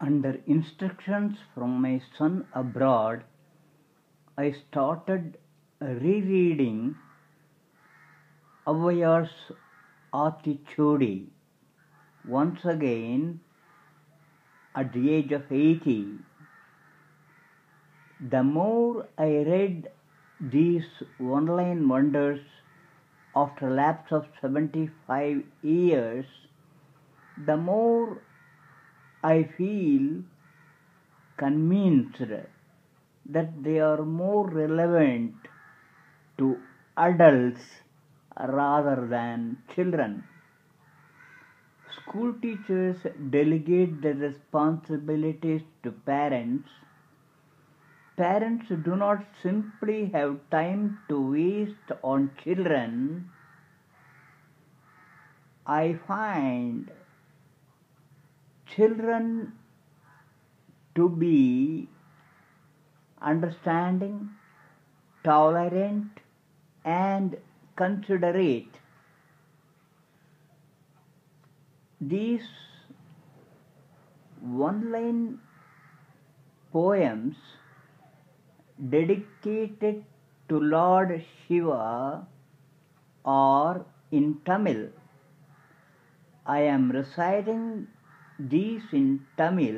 Under instructions from my son abroad, I started rereading Avvaiyar's Aathithudi once again at the age of 80. The more I read these one-line wonders after a lapse of 75 years, the more I feel convinced that they are more relevant to adults rather than children. School teachers delegate their responsibilities to parents. Parents do not simply have time to waste on children. I find children to be understanding, tolerant, and considerate. These one-line poems dedicated to Lord Shiva are in Tamil. I am reciting these in Tamil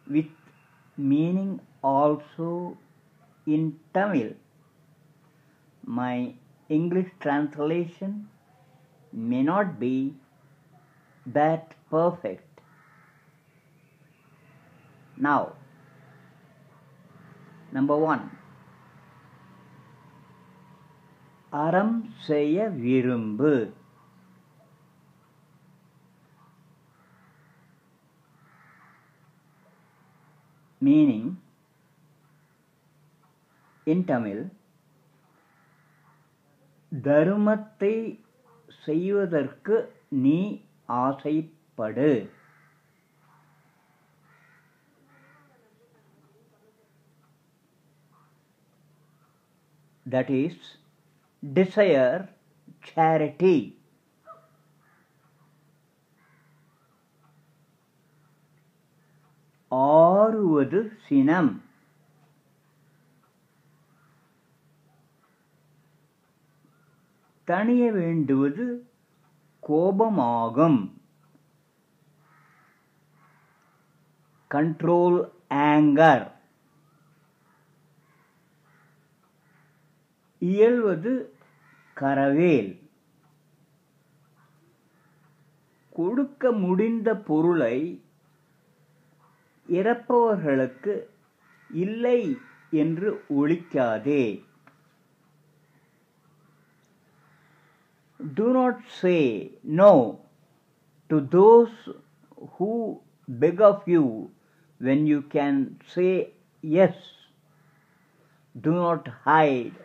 with meaning also in Tamil. My English translation may not be that perfect. Now, number 1. அறம் செய்ய விரும்பு. Meaning, in Tamil, தருமத்தை செய்வதற்கு நீ ஆசைப்படு. That is, desire charity. ஆறுவது சினம். தணிய வேண்டுவது கோபமாகும். Control anger. இயல்வது கரவேல். கொடுக்க முடிந்த பொருளை இறப்பவர்களுக்கு இல்லை என்று ஒழிக்காதே. Do not say no to those who beg of you when you can say yes. Do not hide.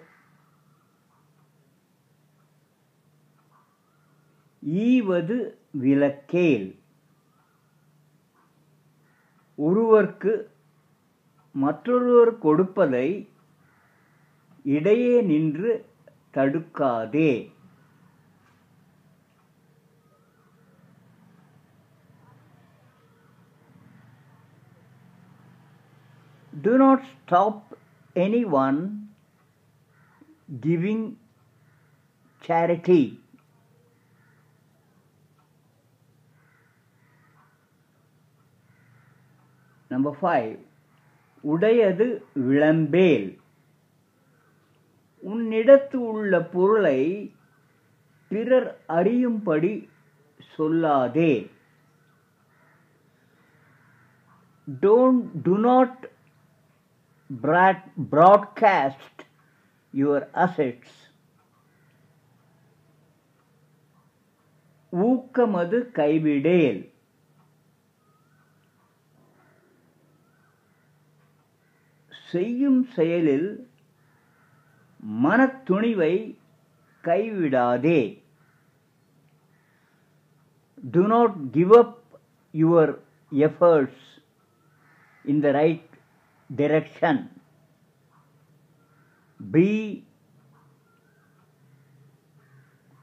ஈவது விலக்கேல். ஒருவர்க்கு மற்றொருவர் கொடுப்பதை இடையே நின்று தடுக்காதே. Do not stop anyone giving charity. Number 5. உடையது விளம்பேல். உன்னிடத்து உள்ள பொருளை பிறர் அறியும்படி சொல்லாதே. Do not broadcast your assets. ஊக்கமது கைவிடேல். செய்யும் செயலில் மனத்துணிவை கைவிடாதே. Do not give up your efforts in the right direction. Be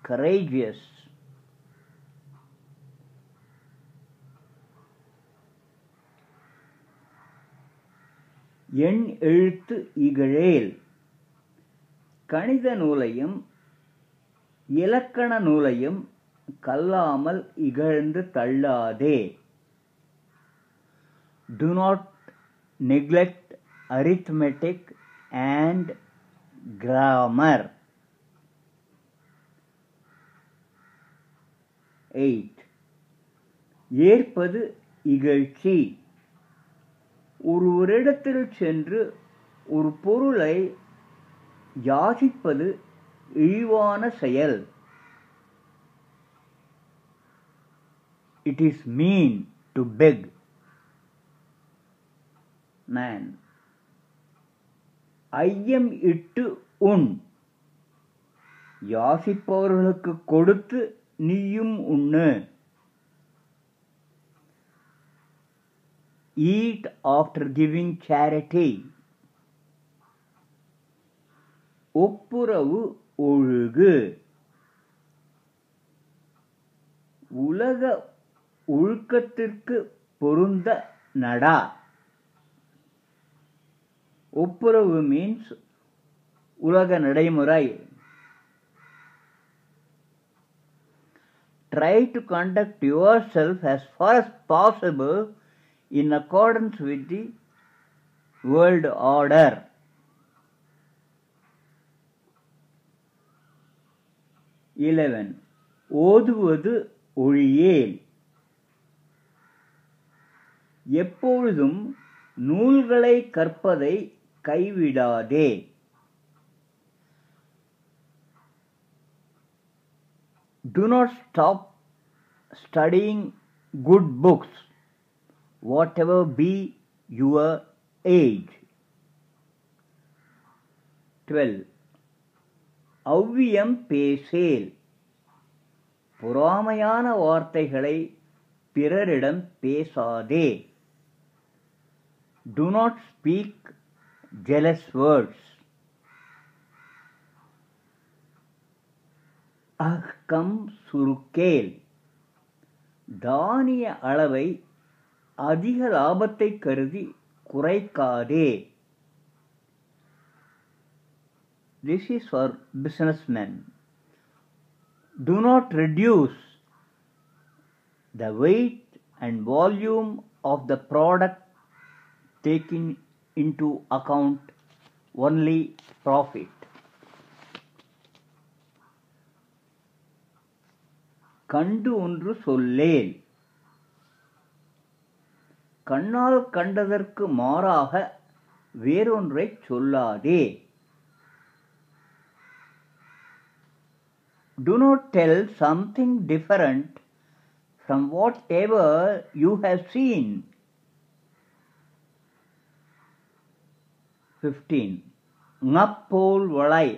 courageous. எண் எழுத்து இகழேல். கணித நூலையும் இலக்கண நூலையும் கல்லாமல் இகழ்ந்து தள்ளாதே. Do not neglect arithmetic and grammar. 8. ஏற்பது இகழ்ச்சி. ஒருவரிடத்தில் சென்று ஒரு பொருளை யாசிப்பது இழிவான செயல். It is mean to beg. 9. ஐயம் இட்டு உண். யாசிப்பவர்களுக்கு கொடுத்து நீயும் உண்ணு. Eat after giving charity. ஒப்புரவு ஒழுகு. உலக ஒழுக்கத்திற்கு பொருந்த நடா. ஒப்புரவு means உலக நடைமுறை. Try to conduct yourself as far as possible in accordance with the world order. 11. ஓதுவது ஒழியேல். எப்பொழுதும் நூல்களை கற்பதை கைவிடாதே. Do not stop studying good books, whatever be your age. 12. அவ்வியம் பேசேல். பொறாமையான வார்த்தைகளை பிறரிடம் பேசாதே. Do not speak jealous words. அஹ்கம் சுருக்கேல். தானிய அளவை அதிக லாபத்தை கருதி குறைக்காதே. This is for businessmen. Do not reduce the weight and volume of the product, taking into account only profit. கண்டு ஒன்று சொல்லேல். கண்ணால் கண்டதற்கு மாறாக வேறொன்றைச் சொல்லாதே. Do not tell something different from whatever you have seen. 15. ஞப்போல் வளை.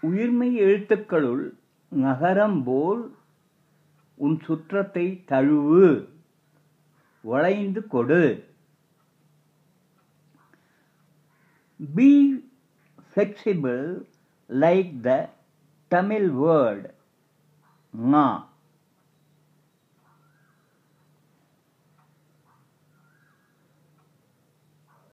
உயிர்மை எழுத்துக்களுள் நகரம் போல் உன் சுற்றத்தை தழுவு, வளைந்து கொடு. Be flexible like the Tamil word nga.